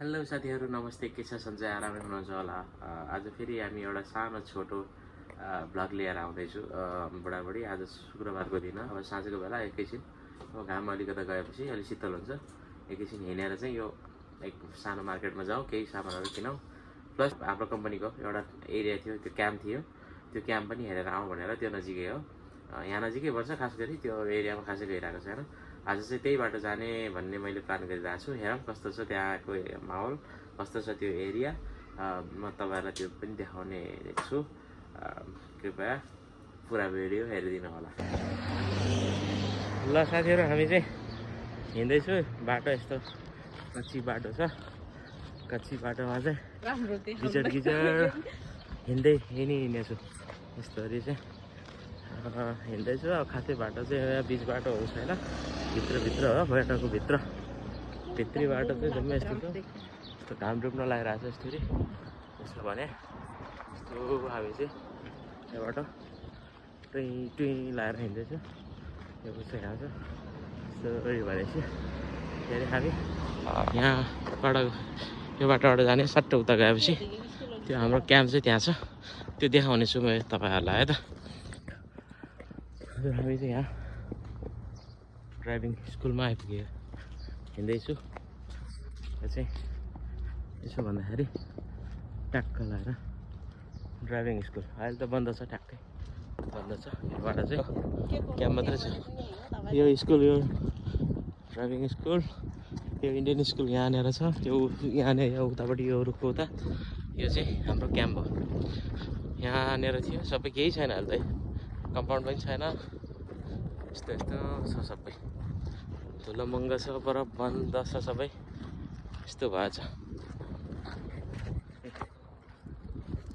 Hello साथीहरू नमस्ते के छ सन्चै आरामै हुनुहुन्छ होला। आज फेरि हामी एउटा सानो छोटो भ्लग लिएर आउँदैछु। बुढाबुढी आज शुक्रबारको दिन अब साँझको बेला एकैछिन अब घाम अलिकता गएपछि अलिक शीतल हुन्छ, एकैछिन हिँडेर चाहिँ यो एक सानो मार्केटमा जाउँ, केही सामानहरू किनौँ। प्लस हाम्रो कम्पनीको एउटा एरिया थियो, त्यो क्याम्प थियो, त्यो क्याम्प पनि हेरेर आउँ भनेर त्यो नजिकै हो, यहाँ नजिकै पर्छ, खास गरी त्यो एरियामा खासै गइरहेको छैन। आज चाहिँ त्यही बाटो जाने भन्ने मैले प्लान गरिरहेको छु। हेरौँ कस्तो छ त्यहाँको माहौल, कस्तो छ त्यो एरिया, म तपाईँहरूलाई त्यो पनि देखाउने छु। कृपया पुरा भिडियो हेरिदिनु होला। ल साथीहरू, हामी चाहिँ हिँड्दैछु। बाटो यस्तो कच्ची बाटो छ, कच्ची बाटोमा चाहिँ गिचड हिँड्दै हिँडेछु। यस्तोहरू चाहिँ हिँड्दैछु। अब खासै बाटो चाहिँ बिच बाटो हो छैन, भित्र हो, बाटोको भित्री बाटो चाहिँ जम्मै यस्तो छ। यस्तो घाम डुब्न लागिरहेको छ यस्तरी। त्यसो भने यस्तो हामी चाहिँ यहाँबाट टुई लाएर हिँड्दैछु। यो चाहिँ यहाँ छ यस्तो भनेपछि फेरि हामी यहाँबाट यो बाटोबाट जाने, सट्ट उता गएपछि त्यो हाम्रो क्याम्प चाहिँ त्यहाँ छ, त्यो देखाउने छु म तपाईँहरूलाई है त। हामी चाहिँ यहाँ ड्राइभिङ स्कुलमा आइपुगेँ, हिँड्दैछु। यो चाहिँ यसो भन्दाखेरि ट्याक्क लगाएर ड्राइभिङ स्कुल अहिले त बन्द छ, ट्याक्कै बन्द छ। योबाट चाहिँ क्याम्प मात्रै छ। यो स्कुल, यो ड्राइभिङ स्कुल, यो इन्डियन स्कुल यहाँनिर छ, त्यो यहाँनिर यो उतापट्टि यो रुखको उता यो चाहिँ हाम्रो क्याम्प हो। यहाँनिर थियो सबै, केही छैन अहिले त, कम्पाउन्ड पनि छैन, यस्तो यस्तो छ सबै, धुलोमङ्ग छ, बरफ बन्द छ सबै, यस्तो भएछ।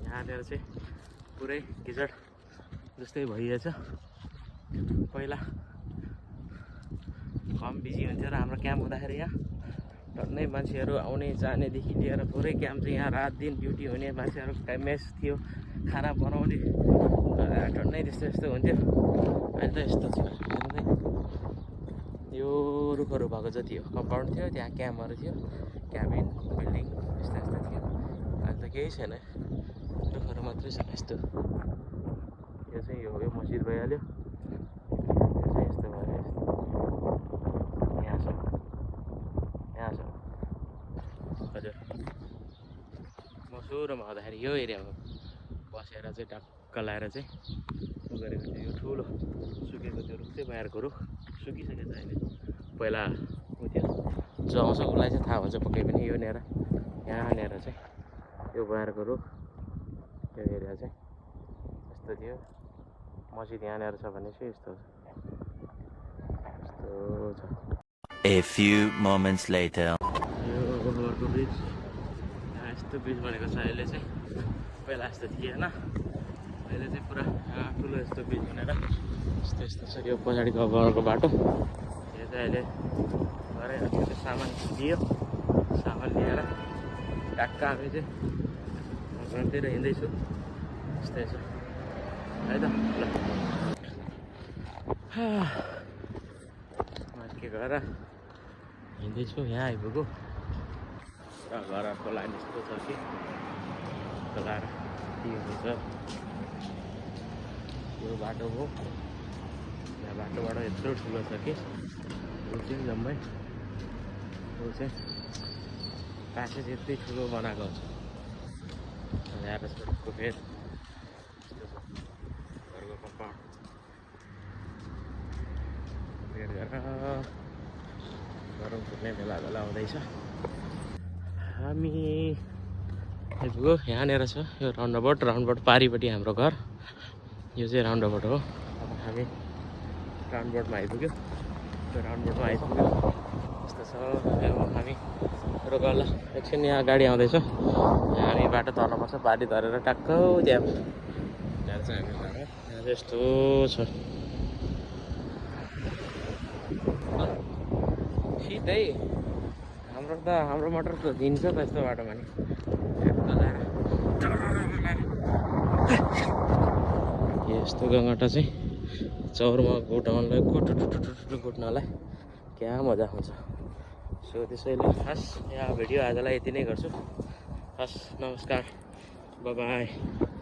यहाँनिर चाहिँ पुरै गिजड जस्तै भइएछ। पहिला कम बिजी हुन्थ्यो र हाम्रो क्याम्प हुँदाखेरि यहाँ टन्नै मान्छेहरू आउने जानेदेखि लिएर पुरै क्याम्प चाहिँ यहाँ रात दिन ड्युटी हुने मान्छेहरू, मेस थियो, खाना बनाउने, टन्नै त्यस्तो हुन्थ्यो। अहिले त यस्तो थियो, यो रुखहरू भएको जति हो कम्पाउन्ड थियो, त्यहाँ क्याम्पहरू थियो, क्याबिन बिल्डिङ यस्तो थियो। अहिले त केही छैन, रुखहरू मात्रै छ यस्तो। यो चाहिँ यो मस्जिद भइहाल्यो, यो चाहिँ यस्तो भयो, यहाँ छ हजुर। म सुरुमा आउँदाखेरि यो एरियामा बसेर चाहिँ टक्क लाएर चाहिँ गरेको थियो। यो ठुलो सुकेको त्यो रुख चाहिँ बाहिरको रुख सुकिसकेको छ अहिले। पहिला उ थियो, जो आउँछ उसलाई चाहिँ थाहा हुन्छ पक्कै पनि। यहाँनिर चाहिँ यो बाहिरको रुख, यो एरिया चाहिँ यस्तो थियो। मस्जिद यहाँनिर छ भने चाहिँ यस्तो छ। A few moments later. यो ओभरको ब्रिज, यहाँ यस्तो ब्रिज बनेको छ अहिले चाहिँ, पहिला यस्तो थिएन। अहिले चाहिँ पुरा ठुलो यस्तो ब्रिज बनेर यस्तो छ। यो पछाडिको ओभरको बाटो, यो चाहिँ अहिले गरेर त्यो सामान लिएर ट्याक्क हामी चाहिँ घरतिर हिँड्दैछु। यस्तै छ है त। के गरेर हिँड्दैछु, यहाँ आइपुग्यो र घरहरूको लाइन यस्तो छ कि लाएर के हुन्छ। यो बाटो हो, यहाँ बाटोबाट यत्रो ठुलो छ कि ऊ चाहिँ जम्मै ऊ चाहिँ प्यासेज यति ठुलो बनाएको हुन्छ। यहाँ रुखको फेद यस्तो छ, घरको कम्पाउन्ड फेद गरेर गरम फुट्ने बेला आउँदैछ। हामी आइपुग्यो, यहाँनिर छ यो राउन्डअबाउट पारिपट्टि हाम्रो घर। यो चाहिँ राउन्डअबाउट हो। अब हामी राउन्डअबाउटमा आइपुग्यो, त्यो राउन्डअबाउटमा आइपुग्यो यस्तो छ। यो हामी रोकाउला एकछिन, यहाँ गाडी आउँदैछ, हामी बाटो तर्नुपर्छ, बारी तरेर टक्क त्यहाँ चाहिँ हामी घर। यहाँ चाहिँ यस्तो छ, सिधै हाम्रो मोटर त हिँड्छ त यस्तो बाटोमा नि। यस्तो गङ्गटा चाहिँ चौरमा कुटाउनलाई कुट्नलाई क्या मजा आउँछ। सो त्यसैले खास यहाँ भिडियो आजलाई यति नै गर्छु। हस्, नमस्कार, बाई बाई।